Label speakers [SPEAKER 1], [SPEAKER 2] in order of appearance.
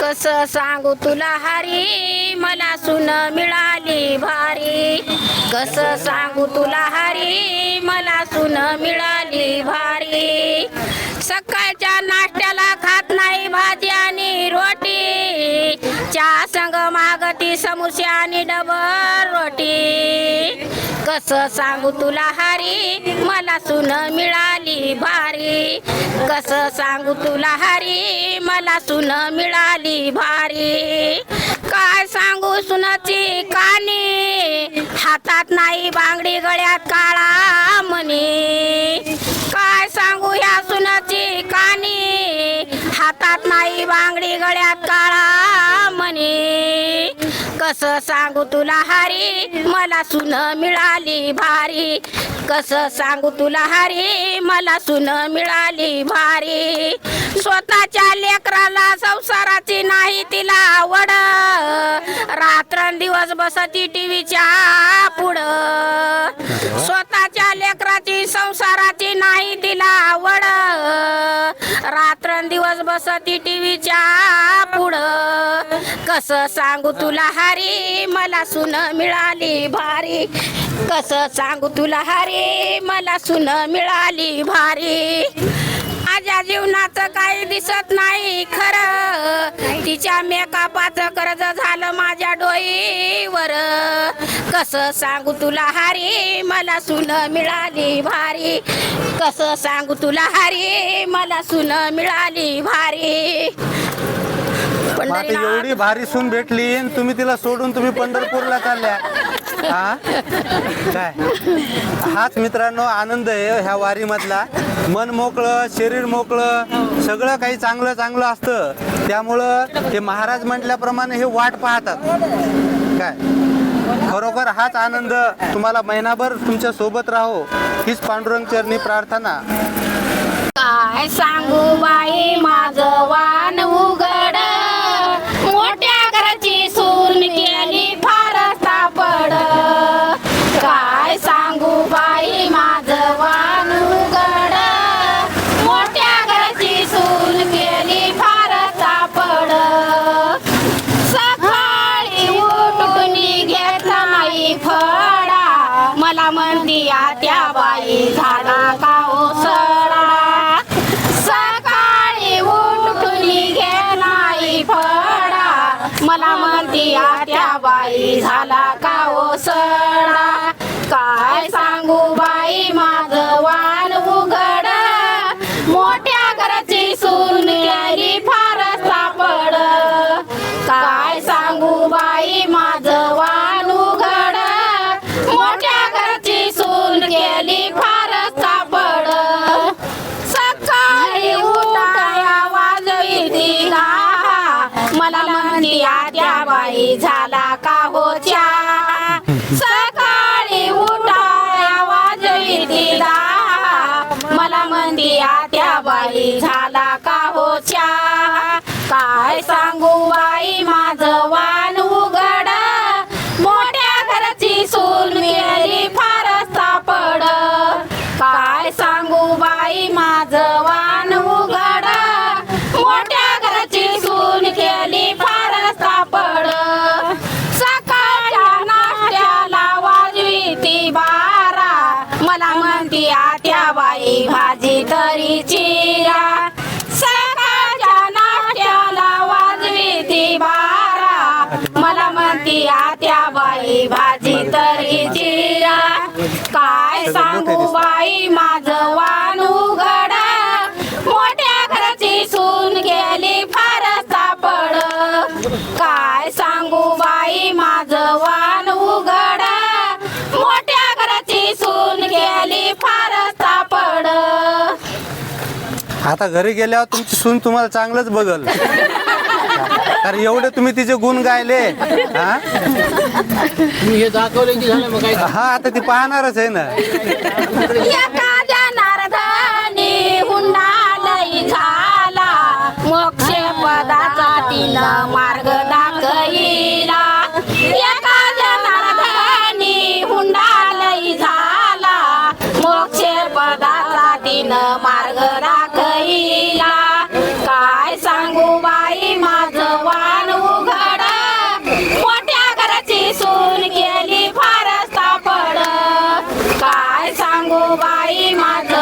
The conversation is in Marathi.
[SPEAKER 1] कसं सांगू तुला हरी मला सून मिळाली भारी. कसं सांगू तुला हरी मला सून मिळाली भारी. सकाळच्या नाश्त्याला खात नाही भाजी आणि रोटी. चहा संग मागती समोसे आणि डबल रोटी. कसं सांगू तुला हरी मला सून मिळाली भारी. कसं सांगू तुला हरी मला सून मिळाली भारी. काय सांगू सुनाची कानी हातात नाही बांगडी गळ्यात काळा मणी. काय सांगू ह्या सुनाची कानी हातात नाही बांगडी गळ्यात काळा मणी. कसं सांगू तुला हरी मला सून मिळाली भारी. कसं सांगू तुला हरी मला सून मिळाली भारी. स्वतःच्या लेकराला संसाराची नाही तिला आवड. रात्रंदिवस बसती टीव्हीच्या पुढं. स्वतःच्या लेकराची संसाराची नाही तिला आवड. रात्रंदिवस बसती टीव्हीच्या पुढं. कसं सांगू तुला हरी मला सून मिळाली भारी. कसं सांगू तुला हरी मला सून मिळाली भारी. माझ्या जीवनाचं काही दिसत नाही खरं. तिच्या मेकअपाचं कर्ज झालं माझ्या डोईवर. कसं सांगू तुला हरी मला सून मिळाली भारी. कसं सांगू तुला हरी मला सून मिळाली भारी.
[SPEAKER 2] आता एवढी भारी सून भेटली आणि तुम्ही तिला सोडून तुम्ही पंढरपूरला चालल्या. हा काय हाच मित्रांनो आनंद आहे ह्या वारीमधला. मन मोकळं शरीर मोकळं सगळं काही चांगलं चांगलं असतं. त्यामुळं हे महाराज म्हटल्याप्रमाणे हे वाट पाहतात. काय खरोखर हाच आनंद तुम्हाला महिनाभर तुमच्या सोबत राहो हीच पांडुरंग चरणी प्रार्थना.
[SPEAKER 1] काय सांगू बाई माझं वान उघड. मोठ्या घराची सून केली फार सापड. काय सांगू बाई माझं वान उघड. मोठ्या घराची सून केली फार सापड. सकाळी उठून घेतला नाही फळा. मला म्हणती त्या बाई झाला का ओसळा. सकाळी उठून घेतला फळा. मला म्हणती त्या बाई झाला का ओसळा. काय सांगू बाई माझं वान उघड. मोठ्या घराची सून केली फार सापड. काय सांगू बाई माझं वान उघड. मोठ्या घराची सून केली फार सापड. सकाळी उठाया वाजवी मला म्हणती त्या बाई झाला का हो चहा. सकाळी उठाया वाजवी मला म्हणती त्या बाई झाला का हो चहा. काय सांगू बाई माझं वान उघड. मोठ्या घराची सून केली फार सापड. काय सांगू बाई माझं वान उघड. मोठ्या घराची सून केली फार सापड. सकाळच्या नाश्त्याला वाजवी ती बारा. मला म्हणती त्या बाई भाजी तरी चिरा. सकाळच्या नाश्त्याला वाजवी ती बारा. मला म्हणती त्या बाई भाजी तरी चिरा. काय सांगू बाई माझं वान उघड. मोठ्या घराची सून गेली फार सापड. काय सांगू बाई माझं वान उघड. मोठ्या घराची सून गेली फार सापड.
[SPEAKER 2] आता घरी गेल्यावर तुमची सून तुम्हाला चांगलंच बघल. कारण एवढे तुम्ही तिचे गुण गायले. हा
[SPEAKER 3] हे दाखवले की झालं मग काय.
[SPEAKER 2] हा आता ती पाहणारच आहे ना.
[SPEAKER 1] एखाद्या नारदानी हुंडालई झाला. मोक्ष पदाचा तिनं मार्ग दाखविला. एखाद्या नारदानी हुंडालई झाला. मोक्ष पदाचा तिनं मार्ग दाखविला. काय सांगू बाई माझं काय सांगू बाई माझ